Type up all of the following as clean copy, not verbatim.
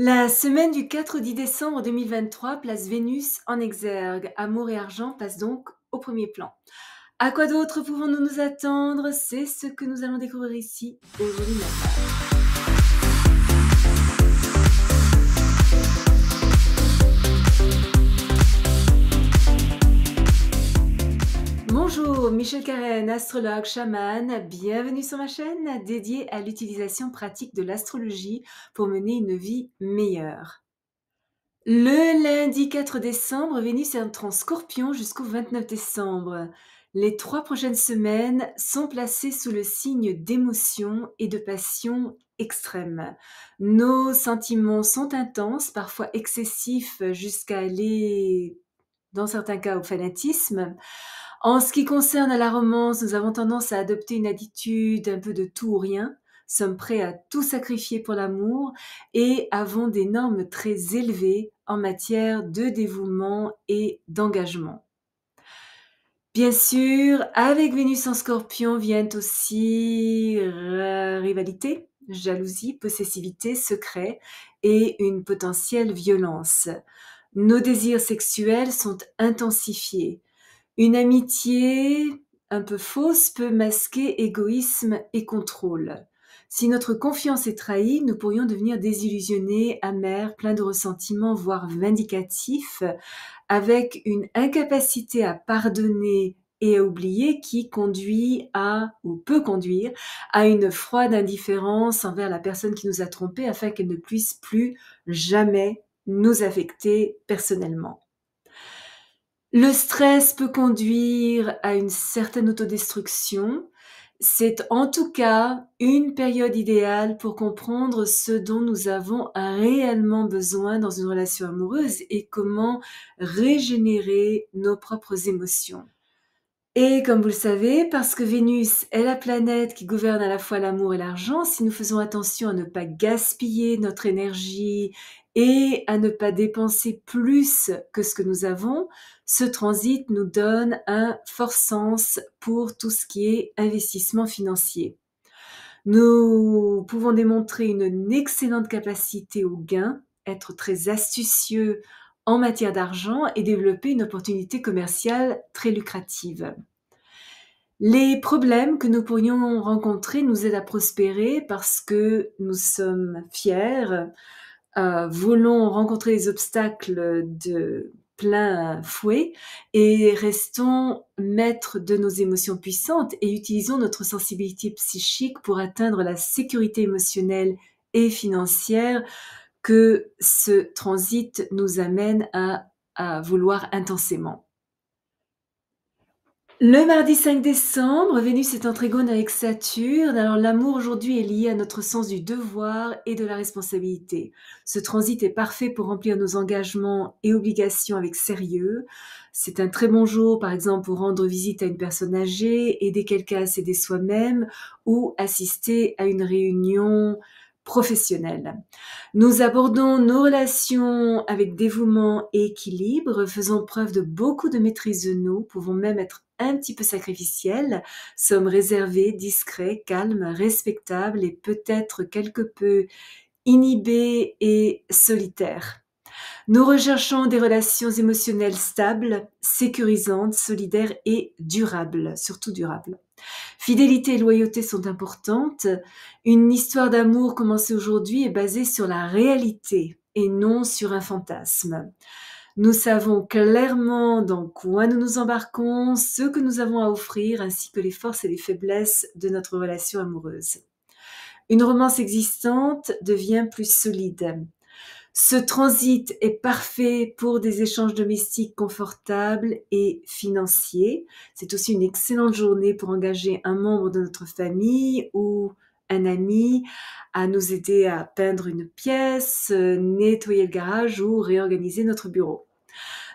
La semaine du 4 au 10 décembre 2023 place Vénus en exergue. Amour et argent passent donc au premier plan. À quoi d'autre pouvons-nous nous attendre? C'est ce que nous allons découvrir ici aujourd'hui matin. Bonjour, Michel Carène, astrologue, chaman. Bienvenue sur ma chaîne dédiée à l'utilisation pratique de l'astrologie pour mener une vie meilleure. Le lundi 4 décembre, Vénus entre en Scorpion jusqu'au 29 décembre. Les 3 prochaines semaines sont placées sous le signe d'émotions et de passions extrêmes. Nos sentiments sont intenses, parfois excessifs, jusqu'à aller, dans certains cas, au fanatisme. En ce qui concerne la romance, nous avons tendance à adopter une attitude un peu de tout ou rien, sommes prêts à tout sacrifier pour l'amour et avons des normes très élevées en matière de dévouement et d'engagement. Bien sûr, avec Vénus en Scorpion viennent aussi rivalité, jalousie, possessivité, secret et une potentielle violence. Nos désirs sexuels sont intensifiés. Une amitié un peu fausse peut masquer égoïsme et contrôle. Si notre confiance est trahie, nous pourrions devenir désillusionnés, amers, pleins de ressentiments, voire vindicatifs, avec une incapacité à pardonner et à oublier qui conduit à, ou peut conduire, à une froide indifférence envers la personne qui nous a trompés afin qu'elle ne puisse plus jamais nous affecter personnellement. Le stress peut conduire à une certaine autodestruction. C'est en tout cas une période idéale pour comprendre ce dont nous avons réellement besoin dans une relation amoureuse et comment régénérer nos propres émotions. Et comme vous le savez, parce que Vénus est la planète qui gouverne à la fois l'amour et l'argent, si nous faisons attention à ne pas gaspiller notre énergie et à ne pas dépenser plus que ce que nous avons, ce transit nous donne un fort sens pour tout ce qui est investissement financier. Nous pouvons démontrer une excellente capacité au gain, être très astucieux en matière d'argent et développer une opportunité commerciale très lucrative. Les problèmes que nous pourrions rencontrer nous aident à prospérer parce que nous sommes fiers, voulons rencontrer les obstacles de plein fouet et restons maîtres de nos émotions puissantes et utilisons notre sensibilité psychique pour atteindre la sécurité émotionnelle et financière que ce transit nous amène à vouloir intensément. Le mardi 5 décembre, Vénus est en trigone avec Saturne. Alors l'amour aujourd'hui est lié à notre sens du devoir et de la responsabilité. Ce transit est parfait pour remplir nos engagements et obligations avec sérieux. C'est un très bon jour, par exemple, pour rendre visite à une personne âgée, aider quelqu'un à s'aider soi-même ou assister à une réunion professionnelle. Nous abordons nos relations avec dévouement et équilibre, faisons preuve de beaucoup de maîtrise de nous, pouvons même être un petit peu sacrificiels, sommes réservés, discrets, calmes, respectables et peut-être quelque peu inhibés et solitaires. Nous recherchons des relations émotionnelles stables, sécurisantes, solidaires et durables, surtout durables. Fidélité et loyauté sont importantes. Une histoire d'amour commencée aujourd'hui est basée sur la réalité et non sur un fantasme. Nous savons clairement dans quoi nous nous embarquons, ce que nous avons à offrir, ainsi que les forces et les faiblesses de notre relation amoureuse. Une romance existante devient plus solide. Ce transit est parfait pour des échanges domestiques confortables et financiers. C'est aussi une excellente journée pour engager un membre de notre famille ou un ami à nous aider à peindre une pièce, nettoyer le garage ou réorganiser notre bureau.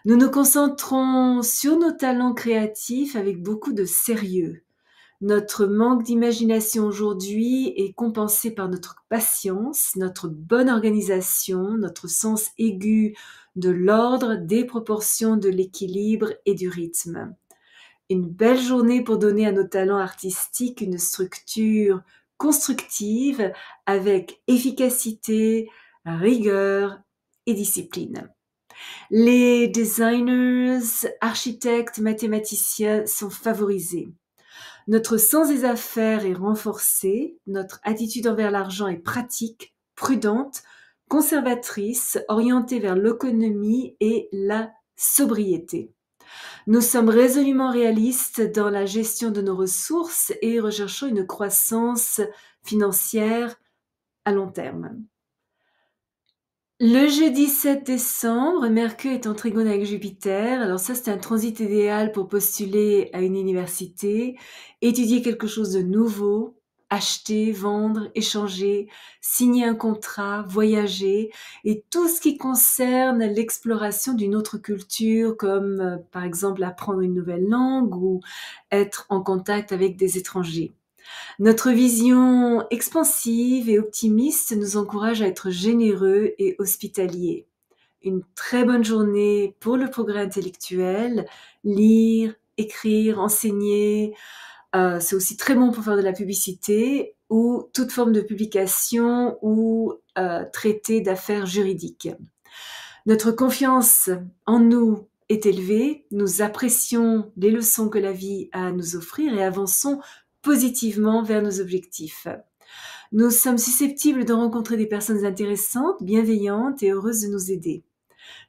Nous nous concentrons sur nos talents créatifs avec beaucoup de sérieux. Notre manque d'imagination aujourd'hui est compensé par notre patience, notre bonne organisation, notre sens aigu de l'ordre, des proportions, de l'équilibre et du rythme. Une belle journée pour donner à nos talents artistiques une structure constructive avec efficacité, rigueur et discipline. Les designers, architectes, mathématiciens sont favorisés. Notre sens des affaires est renforcé, notre attitude envers l'argent est pratique, prudente, conservatrice, orientée vers l'économie et la sobriété. Nous sommes résolument réalistes dans la gestion de nos ressources et recherchons une croissance financière à long terme. Le jeudi 7 décembre, Mercure est en trigone avec Jupiter. Alors ça, c'est un transit idéal pour postuler à une université, étudier quelque chose de nouveau, acheter, vendre, échanger, signer un contrat, voyager et tout ce qui concerne l'exploration d'une autre culture, comme par exemple apprendre une nouvelle langue ou être en contact avec des étrangers. Notre vision expansive et optimiste nous encourage à être généreux et hospitaliers. Une très bonne journée pour le progrès intellectuel, lire, écrire, enseigner. C'est aussi très bon pour faire de la publicité ou toute forme de publication ou traité d'affaires juridiques. Notre confiance en nous est élevée, nous apprécions les leçons que la vie a à nous offrir et avançons positivement vers nos objectifs. Nous sommes susceptibles de rencontrer des personnes intéressantes, bienveillantes et heureuses de nous aider.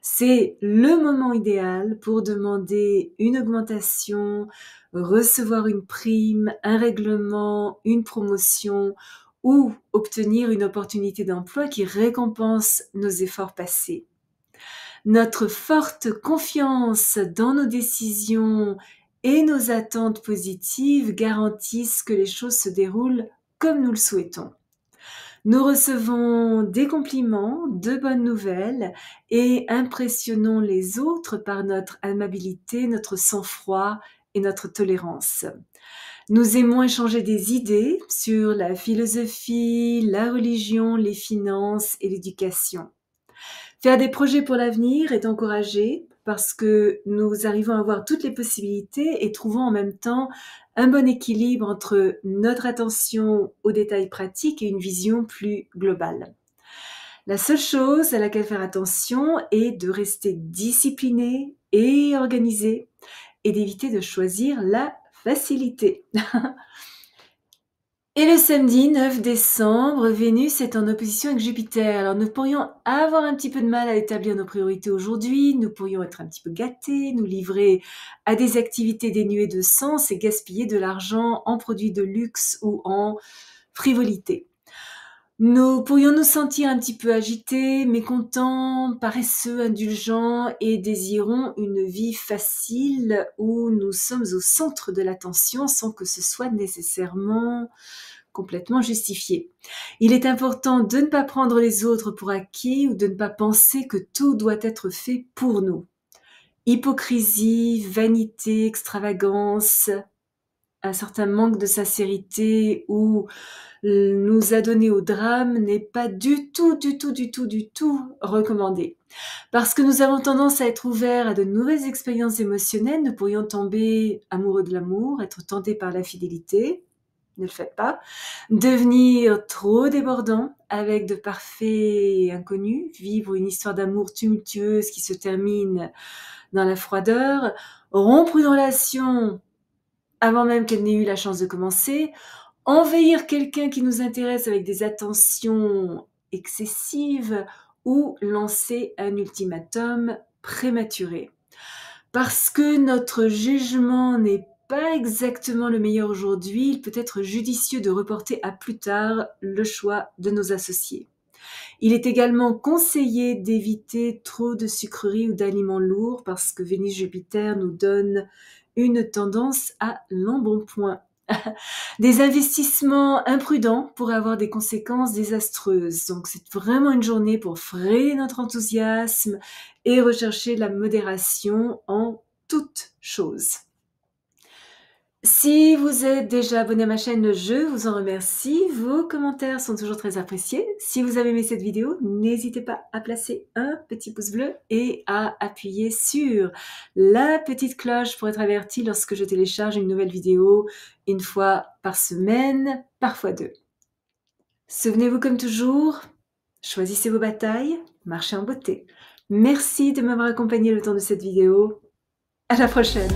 C'est le moment idéal pour demander une augmentation, recevoir une prime, un règlement, une promotion ou obtenir une opportunité d'emploi qui récompense nos efforts passés. Notre forte confiance dans nos décisions et nos attentes positives garantissent que les choses se déroulent comme nous le souhaitons. Nous recevons des compliments, de bonnes nouvelles et impressionnons les autres par notre amabilité, notre sang-froid et notre tolérance. Nous aimons échanger des idées sur la philosophie, la religion, les finances et l'éducation. Faire des projets pour l'avenir est encouragé parce que nous arrivons à voir toutes les possibilités et trouvons en même temps un bon équilibre entre notre attention aux détails pratiques et une vision plus globale. La seule chose à laquelle faire attention est de rester discipliné et organisé et d'éviter de choisir la facilité. Et le samedi 9 décembre, Vénus est en opposition avec Jupiter. Alors nous pourrions avoir un petit peu de mal à établir nos priorités aujourd'hui, nous pourrions être un petit peu gâtés, nous livrer à des activités dénuées de sens et gaspiller de l'argent en produits de luxe ou en frivolité. Nous pourrions nous sentir un petit peu agités, mécontents, paresseux, indulgents et désirons une vie facile où nous sommes au centre de l'attention sans que ce soit nécessairement complètement justifié. Il est important de ne pas prendre les autres pour acquis ou de ne pas penser que tout doit être fait pour nous. Hypocrisie, vanité, extravagance, un certain manque de sincérité ou nous adonner au drame n'est pas du tout recommandé. Parce que nous avons tendance à être ouverts à de nouvelles expériences émotionnelles, nous pourrions tomber amoureux de l'amour, être tentés par l'infidélité, ne le faites pas, devenir trop débordant avec de parfaits inconnus, vivre une histoire d'amour tumultueuse qui se termine dans la froideur, rompre une relation avant même qu'elle n'ait eu la chance de commencer, envahir quelqu'un qui nous intéresse avec des attentions excessives ou lancer un ultimatum prématuré. Parce que notre jugement n'est pas exactement le meilleur aujourd'hui, il peut être judicieux de reporter à plus tard le choix de nos associés. Il est également conseillé d'éviter trop de sucreries ou d'aliments lourds parce que Vénus-Jupiter nous donne une tendance à l'embonpoint. Des investissements imprudents pourraient avoir des conséquences désastreuses. Donc c'est vraiment une journée pour freiner notre enthousiasme et rechercher la modération en toutes choses. Si vous êtes déjà abonné à ma chaîne, je vous en remercie. Vos commentaires sont toujours très appréciés. Si vous avez aimé cette vidéo, n'hésitez pas à placer un petit pouce bleu et à appuyer sur la petite cloche pour être averti lorsque je télécharge une nouvelle vidéo une fois par semaine, parfois deux. Souvenez-vous comme toujours, Choisissez vos batailles, marchez en beauté. Merci de m'avoir accompagné le temps de cette vidéo. À la prochaine!